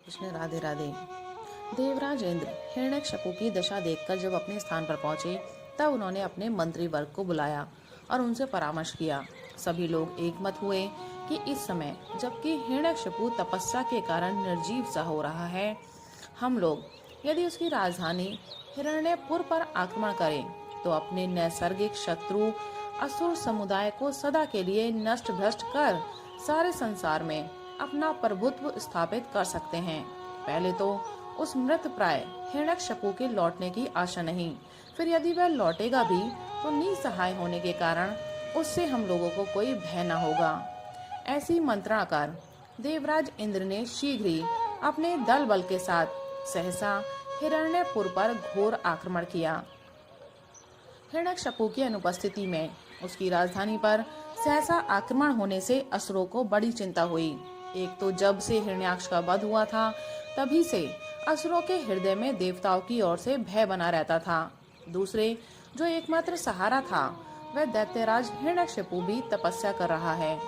कृष्ण राधे राधे। देवराज इंद्र हिरण्यकशिपु की दशा देखकर जब अपने स्थान पर पहुंचे तब उन्होंने अपने मंत्री वर्ग को बुलाया और उनसे परामर्श किया। सभी लोग एकमत हुए कि इस समय जबकि हिरण्यकशिपु तपस्या के कारण निर्जीव सा हो रहा है, हम लोग यदि उसकी राजधानी हिरण्यपुर पर आक्रमण करें तो अपने नैसर्गिक शत्रु असुर समुदाय को सदा के लिए नष्ट भ्रष्ट कर सारे संसार में अपना प्रभुत्व स्थापित कर सकते हैं। पहले तो उस मृत प्राय हिरण्यकशिपु के लौटने की आशा नहीं, फिर यदि वह लौटेगा भी तो निसहाय होने के कारण उससे हम लोगों को कोई भय न होगा। ऐसी मंत्रणा कर देवराज इंद्र ने शीघ्र ही अपने दल बल के साथ सहसा हिरण्यपुर पर घोर आक्रमण किया। हिरण्यकशिपु की अनुपस्थिति में उसकी राजधानी पर सहसा आक्रमण होने से असुरों को बड़ी चिंता हुई। एक तो जब से हिरण्याक्ष का वध हुआ था तभी से असुरों के हृदय में देवताओं की ओर से भय बना रहता था। दूसरे जो एकमात्र सहारा था वह दैत्यराज हिरण्यकशिपु भी तपस्या कर रहा है।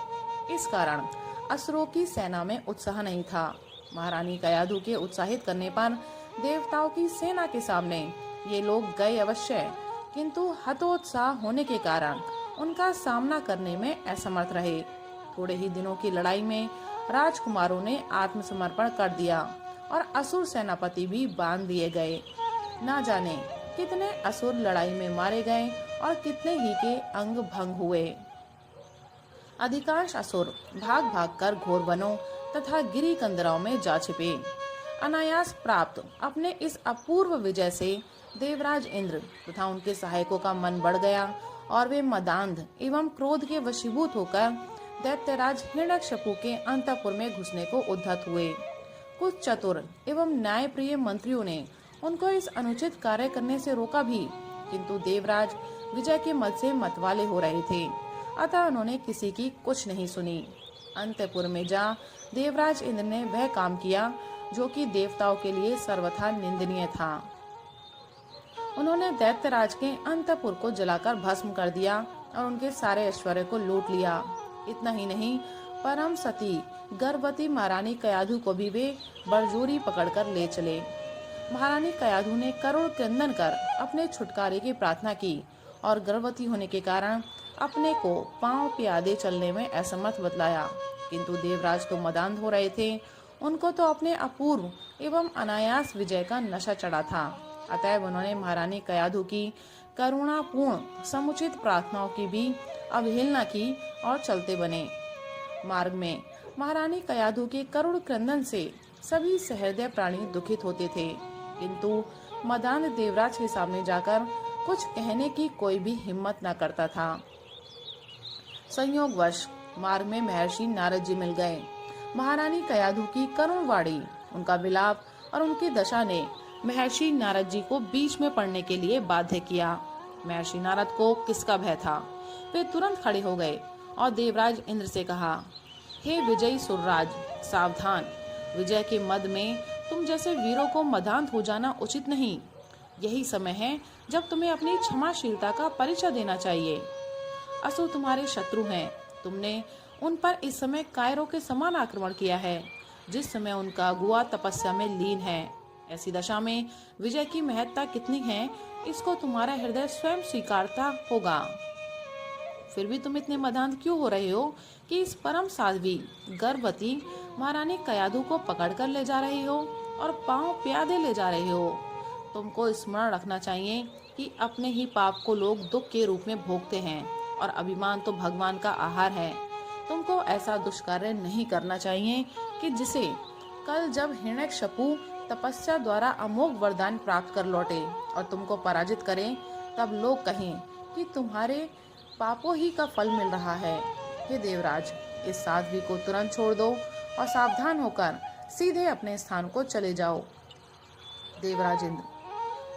इस कारण असुरों की सेना में उत्साह नहीं था। महारानी कयाधु के उत्साहित करने पर देवताओं की सेना के सामने ये लोग गए अवश्य, किंतु हतोत्साह होने के कारण उनका सामना करने में असमर्थ रहे। थोड़े ही दिनों की लड़ाई में राजकुमारों ने आत्मसमर्पण कर दिया और असुर सेनापति भी बांध दिए गए। ना जाने कितने असुर लड़ाई में मारे गए और कितने ही के अंग भंग हुए। अधिकांश असुर भाग भाग कर घोर वनों तथा गिरी कंदराओं में जा छिपे। अनायास प्राप्त अपने इस अपूर्व विजय से देवराज इंद्र तथा उनके सहायकों का मन बढ़ गया और वे मदांध एवं क्रोध के वशीभूत होकर दैत्यराज हिरण्यकशिपु के अंतःपुर में घुसने को उद्धत हुए। कुछ चतुर एवं न्यायप्रिय मंत्रियों ने उनको इस अनुचित कार्य करने से रोका भी, किंतु देवराज विजय के मद से मतवाले हो रहे थे, अतः उन्होंने किसी की कुछ नहीं सुनी। अंतःपुर में जा देवराज इंद्र ने वह काम किया जो कि देवताओं के लिए सर्वथा निंदनीय था। उन्होंने दैत्यराज के अंतःपुर को जलाकर भस्म कर दिया और उनके सारे ऐश्वर्य को लूट लिया। इतना ही नहीं, परम सती गर्भवती महारानी कयाधु को भी वे बरजोरी पकड़कर ले चले। महारानी कयाधु ने करुण क्रंदन कर अपने छुटकारे की प्रार्थना की और गर्भवती होने के कारण अपने को पांव प्यादे चलने में असमर्थ बतलाया, किंतु देवराज तो मदांध हो रहे थे। उनको तो अपने अपूर्व एवं अनायास विजय का नशा चढ़ा था। अतएव उन्होंने महारानी कयाधु की करुणापूर्ण समुचित प्रार्थनाओं की भी अवहेलना की और चलते बने। मार्ग में महारानी कयाधु के करुण क्रंदन से सभी सहृदय प्राणी दुखित होते थे, किंतु मदान देवराज के सामने जाकर कुछ कहने की कोई भी हिम्मत न करता था। संयोगवश मार्ग में महर्षि नारद जी मिल गए। महारानी कयाधु की करुण वाणी, उनका विलाप और उनकी दशा ने महर्षि नारद जी को बीच में पड़ने के लिए बाध्य किया। महर्षि नारद को किसका भय था? वे तुरंत खड़े हो गए और देवराज इंद्र से कहा, हे विजयी सुरराज, सावधान। विजय के मद में तुम जैसे वीरों को मदांत हो जाना उचित नहीं। यही समय है जब तुम्हें अपनी क्षमाशीलता का परिचय देना चाहिए। असुर तुम्हारे शत्रु हैं। तुमने उन पर इस समय कायरों के समान आक्रमण किया है, जिस समय उनका अगुआ तपस्या में लीन है। ऐसी दशा में विजय की महत्ता कितनी है, इसको तुम्हारा हृदय स्वयं स्वीकारता होगा। फिर भी तुम इतने मदांध क्यों हो रहे हो कि इस परम साध्वी गर्भवती महारानी कयाधु को पकड़कर ले जा रहे हो और पांव प्यादे ले जा रहे हो? तुमको स्मरण रखना चाहिए कि अपने ही पाप को लोग दुख के रूप में भोगते हैं और अभिमान तो भगवान का आहार है। तुमको ऐसा दुष्कार्य नहीं करना चाहिए कि जिसे कल जब हिरण्यकशिपु तपस्या द्वारा अमोघ वरदान प्राप्त कर लौटे और तुमको पराजित करें, तब लोग कहें कि तुम्हारे पापों ही का फल मिल रहा है। हे देवराज, इस साध्वी को तुरंत छोड़ दो और सावधान होकर सीधे अपने स्थान को चले जाओ। देवराज इंद्र,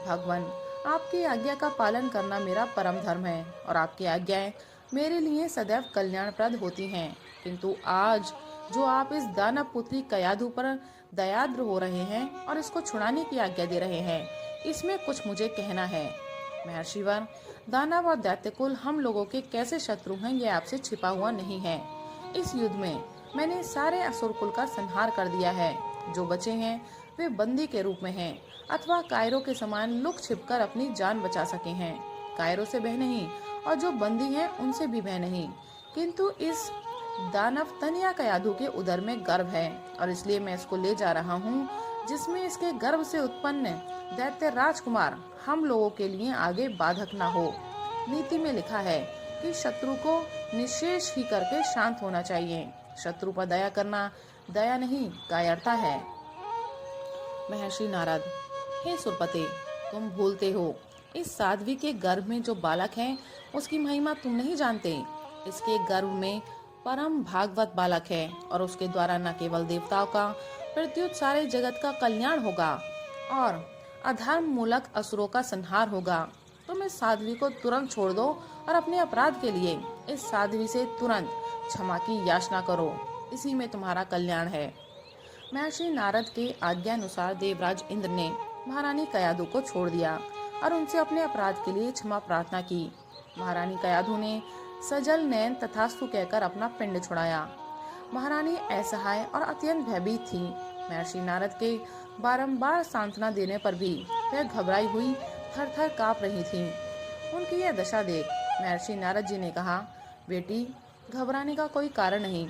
भगवान, आपकी आज्ञा का पालन करना मेरा परम धर्म है और आपकी आज्ञाएं मेरे लिए सदैव कल्याणप्रद होती हैं, किंतु आज जो आप इस दानव पुत्री कयाधु पर दयाद्र हो रहे हैं और इसको छुड़ाने की आज्ञा दे रहे हैं, इसमें कुछ मुझे कहना है। महर्षिवर, दानव और दैत्यकुल हम लोगों के कैसे शत्रु हैं यह आपसे छिपा हुआ नहीं है। इस युद्ध में मैंने सारे असुर कुल का संहार कर दिया है जो बचे हैं वे बंदी के रूप में हैं अथवा कायरो के समान लुक छिपकर अपनी जान बचा सके हैं। कायरो से भय नहीं और जो बंदी हैं उनसे भी भय नहीं, किंतु इस दानव तनिया कयाधु के उदर में गर्भ है और इसलिए मैं इसको ले जा रहा हूँ, जिसमें इसके गर्भ से उत्पन्न दैत्य राजकुमार हम लोगों के लिए आगे बाधक न हो। नीति में लिखा है कि शत्रु को निशेष ही करके शांत होना चाहिए। शत्रु पर दया करना दया नहीं कायरता है। महर्षि नारद: हे सुरपते, तुम भूलते हो, इस साध्वी के गर्भ में जो बालक है उसकी महिमा तुम नहीं जानते। इसके गर्भ में परम भागवत बालक है और उसके द्वारा न केवल देवताओं का प्रत्युत सारे जगत का कल्याण होगा और अधर्म मूलक असुरों का संहार होगा। तुम इस साध्वी को तुरंत छोड़ दो और अपने अपराध के लिए इस साध्वी से तुरंत क्षमा की याचना करो, इसी में तुम्हारा कल्याण है। महर्षि नारद के आज्ञानुसार देवराज इंद्र ने महारानी कयाधु को छोड़ दिया और उनसे अपने अपराध के लिए क्षमा प्रार्थना की। महारानी कयाधु ने सजल नयन तथास्तु कहकर अपना पिंड छुड़ाया। महारानी असहाय और अत्यंत भयभीत थी। महर्षि नारद के बारंबार सांत्वना देने पर भी वह घबराई हुई थर थर काँप रही थी। उनकी यह दशा देख महर्षि नारद जी ने कहा, बेटी, घबराने का कोई कारण नहीं।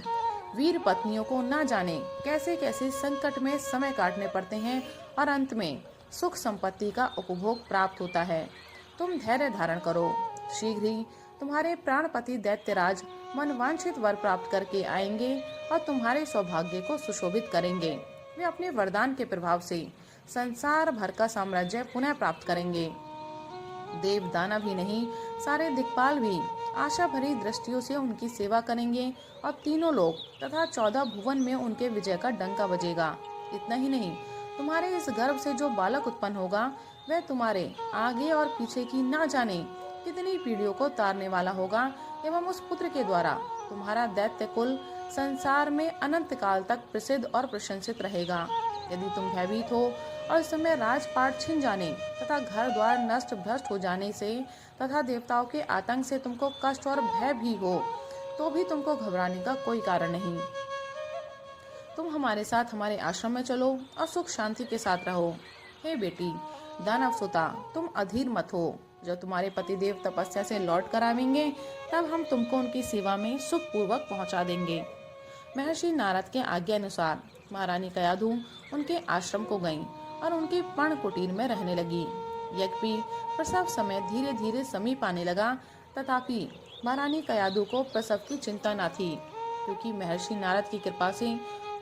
वीर पत्नियों को ना जाने कैसे कैसे संकट में समय काटने पड़ते हैं और अंत में सुख संपत्ति का उपभोग प्राप्त होता है। तुम धैर्य धारण करो, शीघ्र ही तुम्हारे प्राणपति दैत्यराज मनवांछित वर प्राप्त करके आएंगे और तुम्हारे सौभाग्य को सुशोभित करेंगे। वे अपने वरदान के प्रभाव से संसार भर का साम्राज्य पुनः प्राप्त करेंगे। देव दानव ही नहीं, सारे दिक्पाल भी आशा भरी दृष्टियों से उनकी सेवा करेंगे और तीनों लोक तथा 14 भुवन में उनके विजय का डंका बजेगा। इतना ही नहीं, तुम्हारे इस गर्भ से जो बालक उत्पन्न होगा वह तुम्हारे आगे और पीछे की ना जाने कितनी पीढ़ियों को तारने वाला होगा एवं उस पुत्र के द्वारा तुम्हारा दैत्य कुल संसार में अनंत काल तक प्रसिद्ध और प्रशंसित रहेगा। यदि तुम भयभीत हो और इस समय राजपाट छिन जाने तथा घर द्वार नष्ट भ्रष्ट हो जाने से तथा देवताओं के आतंक से तुमको कष्ट और भय भी हो, तो भी तुमको घबराने का कोई कारण नहीं। तुम हमारे साथ हमारे आश्रम में चलो और सुख शांति के साथ रहो। हे बेटी दानव सुता, तुम अधीर मत हो। जब तुम्हारे पतिदेव तपस्या से लौट कर आवेंगे तब हम तुमको उनकी सेवा में सुख पूर्वक पहुंचा देंगे। महर्षि नारद के आज्ञा अनुसार महारानी कयाधु उनके आश्रम को गईं और उनकी पर्ण कुटीर में रहने लगी। यद्यपि प्रसव समय धीरे धीरे समीप आने लगा, तथापि महारानी कयाधु को प्रसव की चिंता न थी, क्योंकि महर्षि नारद की कृपा से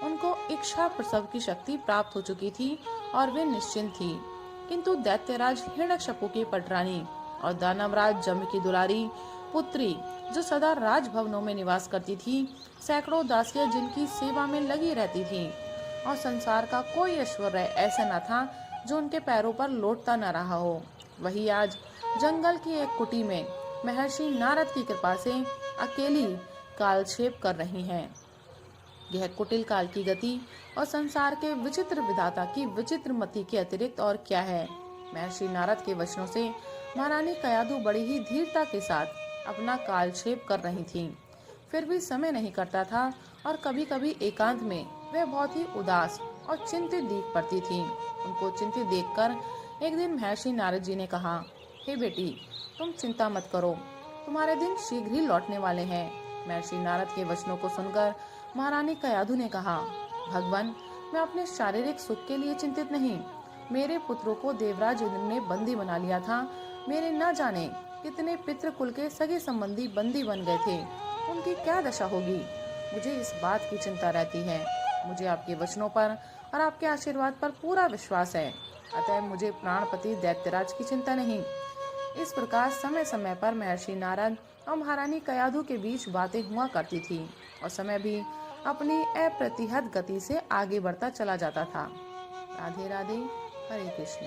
उनको इच्छा प्रसव की शक्ति प्राप्त हो चुकी थी और वे निश्चिंत थी। किंतु दैत्यराज हिरण्यकशिपु की पटरानी और दानवराज जम की दुलारी पुत्री, जो सदा राजभवनों में निवास करती थी, सैकड़ों दासियां जिनकी सेवा में लगी रहती थी, और संसार का कोई ऐश्वर्य ऐसा न था जो उनके पैरों पर लौटता न रहा हो, वही आज जंगल की एक कुटी में महर्षि नारद की कृपा से अकेली कालक्षेप कर रही हैं। यह कुटिल काल की गति और संसार के विचित्र विधाता की विचित्र मति के अतिरिक्त और क्या है। महर्षि नारद के वचनों से महारानी कयाधु बड़ी ही धीरता के साथ अपना कालक्षेप कर रही थी, फिर भी समय नहीं कटता था और कभी कभी एकांत में वह बहुत ही उदास और चिंतित दिख पड़ती थी। उनको चिंतित देखकर एक दिन महर्षि नारद जी ने कहा, हे बेटी, तुम चिंता मत करो, तुम्हारे दिन शीघ्र ही लौटने वाले हैं। महर्षि नारद के वचनों को सुनकर महारानी कयाधु ने कहा, भगवान, मैं अपने शारीरिक सुख के लिए चिंतित नहीं, मेरे पुत्रों को देवराज इंद्र ने बंदी बना लिया था। मेरे न जाने कितने पितृकुल के सगे संबंधी बंदी बन गए थे, उनकी क्या दशा होगी। मुझे इस बात की चिंता रहती है। मुझे आपके वचनों पर और आपके आशीर्वाद पर पूरा विश्वास है, अतः मुझे प्राणपति दैत्यराज की चिंता नहीं। इस प्रकार समय समय पर महर्षि नारद और महारानी कयाधु के बीच बातें हुआ करती थी और समय भी अपनी अप्रतिहत गति से आगे बढ़ता चला जाता था। राधे राधे, हरे कृष्ण।